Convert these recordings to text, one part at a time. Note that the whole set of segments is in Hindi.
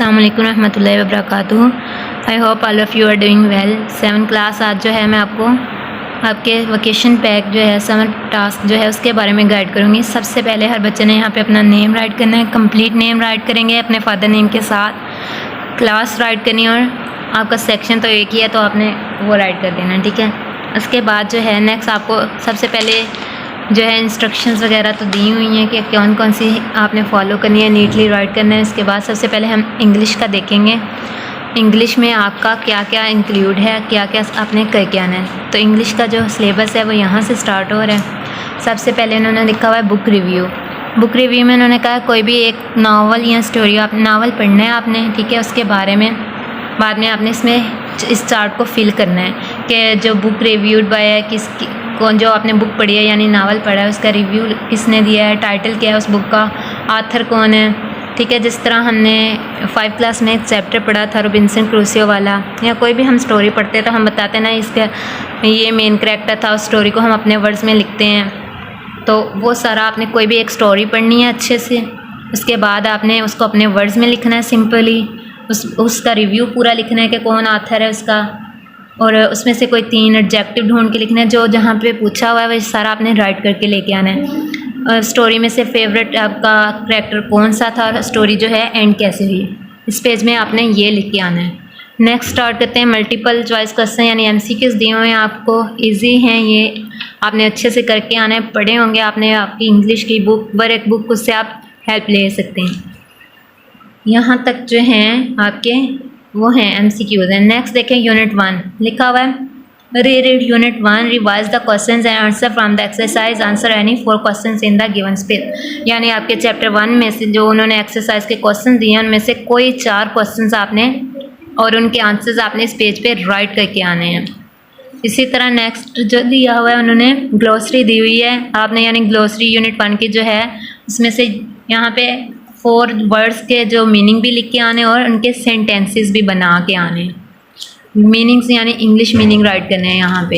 अस्सलाम वालेकुम रहमतुल्लाहि व बरकातुहू। I hope all of you are doing well. 7th class आज जो है मैं आपको आपके वोकेशन पैक जो है समर टास्क जो है उसके बारे में गाइड करूँगी। सबसे पहले हर बच्चे ने यहाँ पे अपना नेम राइट करना है, कंप्लीट नेम राइट करेंगे अपने फादर नेम के साथ, क्लास राइट करनी है और आपका सेक्शन तो एक ही है तो आपने वो राइट कर देना, ठीक है। उसके बाद जो है नेक्स्ट आपको सबसे पहले जो है इंस्ट्रक्शंस वगैरह तो दी हुई हैं कि कौन कौन सी आपने फॉलो करनी है, नीटली राइट करना है। उसके बाद सबसे पहले हम इंग्लिश का देखेंगे, इंग्लिश में आपका क्या क्या इंक्लूड है, क्या क्या आपने करके आना है। तो इंग्लिश का जो सिलेबस है वो यहाँ से स्टार्ट हो रहा है। सबसे पहले इन्होंने लिखा हुआ है बुक रिव्यू। बुक रिव्यू में इन्होंने कहा कोई भी एक नावल या स्टोरी, आप नावल पढ़ना है आपने, ठीक है। उसके बारे में बाद में आपने इसमें इस चार्ट को फिल करना है कि जो बुक रिव्यूड बाय है किसकी, कौन जो आपने बुक पढ़ी है यानी नावल पढ़ा है उसका रिव्यू किसने दिया है, टाइटल क्या है उस बुक का, आथर कौन है, ठीक है। जिस तरह हमने 5 क्लास में एक चैप्टर पढ़ा था रॉबिन्सन क्रूसो वाला, या कोई भी हम स्टोरी पढ़ते हैं तो हम बताते हैं ना इसका ये मेन कैरेक्टर था, उस स्टोरी को हम अपने वर्ड्स में लिखते हैं। तो वो सारा आपने कोई भी एक स्टोरी पढ़नी है अच्छे से, उसके बाद आपने उसको अपने वर्ड्स में लिखना है सिंपली, उसका रिव्यू पूरा लिखना है कि कौन आथर है उसका, और उसमें से कोई 3 एडजेक्टिव ढूंढ के लिखना है जो जहाँ पे पूछा हुआ है वो सारा आपने राइट करके लेके आना है। स्टोरी में से फेवरेट आपका करैक्टर कौन सा था और स्टोरी जो है एंड कैसे हुई, इस पेज में आपने ये लिख के आना है। नेक्स्ट स्टार्ट करते हैं मल्टीपल चॉइस क्वेश्चन यानी MCQs दिए हुए हैं आपको, इजी हैं ये, आपने अच्छे से करके आना है। पढ़े होंगे आपने आपकी इंग्लिश की बुक, वर्क बुक, उससे आप हेल्प ले सकते हैं। यहाँ तक जो हैं आपके वो हैं MCQs हैं। नेक्स्ट देखें यूनिट 1 लिखा हुआ है read unit 1, revise the questions and answer from the exercise, answer any 4 questions in the given space. यानी आपके चैप्टर 1 में से जो उन्होंने एक्सरसाइज के क्वेश्चन दिए उनमें से कोई 4 क्वेश्चंस आपने और उनके आंसर्स आपने इस पेज पे राइट करके आने हैं। इसी तरह नेक्स्ट जो दिया हुआ है उन्होंने ग्लोसरी दी हुई है आपने, यानी ग्लोसरी यूनिट 1 की जो है उसमें से यहाँ पे 4 वर्ड्स के जो मीनिंग भी लिख के आने और उनके सेंटेंसेस भी बना के आने, मीनिंग्स यानी इंग्लिश मीनिंग राइट करने हैं यहाँ पे।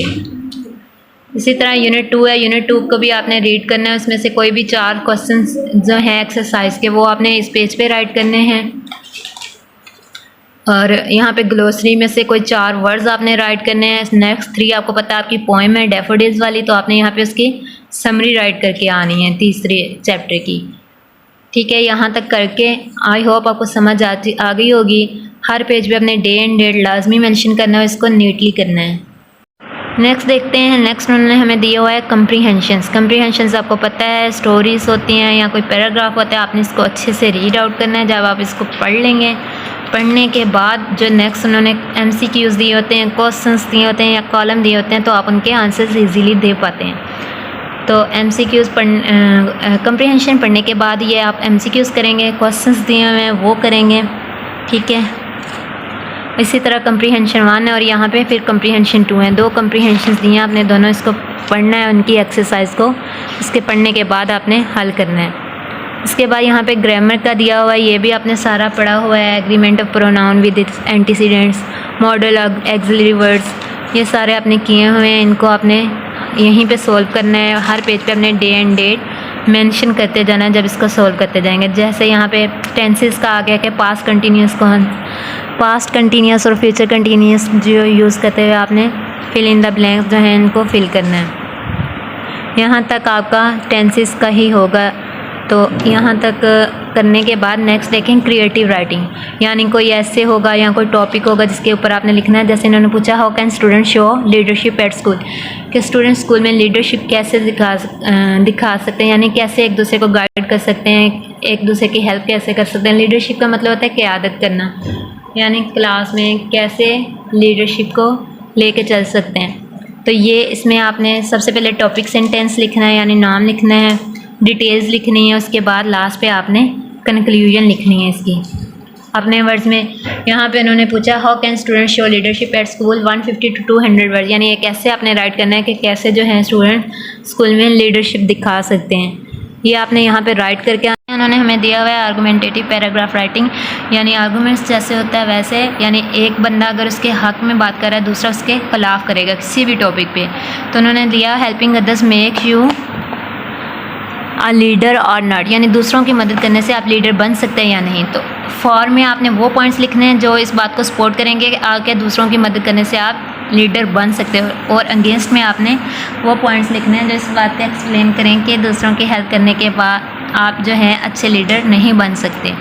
इसी तरह यूनिट 2 है, यूनिट 2 को भी आपने रीड करना है, उसमें से कोई भी 4 क्वेश्चंस जो हैं एक्सरसाइज के वो आपने इस पेज पे राइट करने हैं। और यहाँ पे ग्लोसरी में से कोई 4 वर्ड्स आपने राइट करने हैं। नेक्स्ट 3 आपको पता है आपकी पोएम है डैफोडिल्स वाली, तो आपने यहाँ पे उसकी समरी राइट करके आनी है तीसरे चैप्टर की, ठीक है। यहाँ तक करके आई होप आपको समझ आ गई होगी। हर पेज पे अपने डे एंड डेट लाजमी मेंशन करना है, इसको नीटली करना है। नेक्स्ट देखते हैं, नेक्स्ट उन्होंने हमें दिया हुआ है कम्प्रीहेंशंस। कम्प्रीहेंशंस आपको पता है स्टोरीज होती हैं या कोई पैराग्राफ होता है, आपने इसको अच्छे से रीड आउट करना है। जब आप इसको पढ़ लेंगे, पढ़ने के बाद जो नेक्स्ट उन्होंने MCQs दिए होते हैं, क्वेश्चंस दिए होते हैं या कॉलम दिए होते हैं, तो आप उनके आंसर्स ईजीली दे पाते हैं। तो MCQs कम्प्रीहेंशन पढ़ने के बाद ये आप MCQs करेंगे, क्वेश्चंस दिए हुए हैं वो करेंगे, ठीक है। इसी तरह कम्प्रीहेंशन 1 है और यहाँ पे फिर कम्प्रीहेंशन 2 है, 2 कम्प्रीहेंशंस दिए हैं आपने, दोनों इसको पढ़ना है उनकी एक्सरसाइज को, इसके पढ़ने के बाद आपने हल करना है। इसके बाद यहाँ पे ग्रामर का दिया हुआ है, ये भी आपने सारा पढ़ा हुआ है, agreement of pronoun with its antecedents, model auxiliary words, ये सारे आपने किए हुए हैं। इनको आपने यहीं पे सॉल्व करना है, हर पेज पे अपने डे एंड डेट मेंशन करते जाना है जब इसको सॉल्व करते जाएंगे। जैसे यहाँ पे टेंसेस का आ गया कि पास्ट कंटिन्यूस को हम पास्ट कंटिन्यूस और फ्यूचर कंटिन्यूस जो यूज़ करते हुए आपने फिल इन द ब्लैंक्स जो है इनको फिल करना है। यहाँ तक आपका टेंसेस का ही होगा। तो यहाँ तक करने के बाद नेक्स्ट देखें क्रिएटिव राइटिंग, यानी कोई ऐसे होगा या कोई टॉपिक होगा जिसके ऊपर आपने लिखना है। जैसे इन्होंने पूछा how can student show leadership at school, कि स्टूडेंट स्कूल में लीडरशिप कैसे दिखा सकते हैं, यानी कैसे एक दूसरे को गाइड कर सकते हैं, एक दूसरे की हेल्प कैसे कर सकते हैं। लीडरशिप का मतलब होता है क़यादत करना, यानी क्लास में कैसे लीडरशिप को लेके चल सकते हैं। तो ये इसमें आपने सबसे पहले टॉपिक सेंटेंस लिखना है, यानी नाम लिखना है, डिटेल्स लिखनी है, उसके बाद लास्ट पे आपने कंक्लूजन लिखनी है इसकी अपने वर्ड्स में। यहाँ पे उन्होंने पूछा how can student show leadership at school 150 to 200 word, यानी ये कैसे आपने राइट करना है कि कैसे जो है स्टूडेंट स्कूल में लीडरशिप दिखा सकते हैं। ये आपने यहाँ पे राइट करके आना है। उन्होंने हमें दिया हुआ है आर्गुमेंटेटिव पैराग्राफ राइटिंग, यानी आर्गूमेंट्स जैसे होता है वैसे, यानी एक बंदा अगर उसके हक में बात कर रहा है दूसरा उसके खिलाफ करेगा किसी भी टॉपिक पे। तो उन्होंने दिया helping others make you a leader और नॉट, यानी दूसरों की मदद करने से आप लीडर बन सकते हैं या नहीं। तो फॉर में आपने वो पॉइंट्स लिखने हैं जो इस बात को सपोर्ट करेंगे कि आगे दूसरों की मदद करने से आप लीडर बन सकते हो, और अगेंस्ट में आपने वो पॉइंट्स लिखने हैं जो इस बात को एक्सप्लेन करें कि दूसरों की हेल्प करने के बाद आप जो है अच्छे लीडर नहीं बन सकते।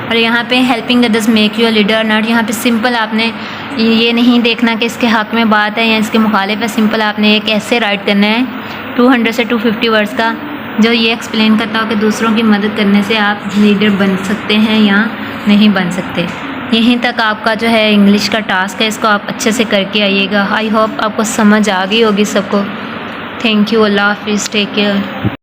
और यहाँ पे helping others make you a leader not, यहाँ पे सिंपल आपने ये नहीं देखना कि इसके हक़ में बात है या इसके मुखालिफ है। सिंपल आपने एक ऐसे राइट करना है 200 से 250 वर्ड्स का जो ये एक्सप्लेन करता हो कि दूसरों की मदद करने से आप लीडर बन सकते हैं या नहीं बन सकते। यहीं तक आपका जो है इंग्लिश का टास्क है, इसको आप अच्छे से करके आइएगा। आई होप आपको समझ आ गई होगी सबको। थैंक यू, अल्लाह हाफिज़, टेक केयर।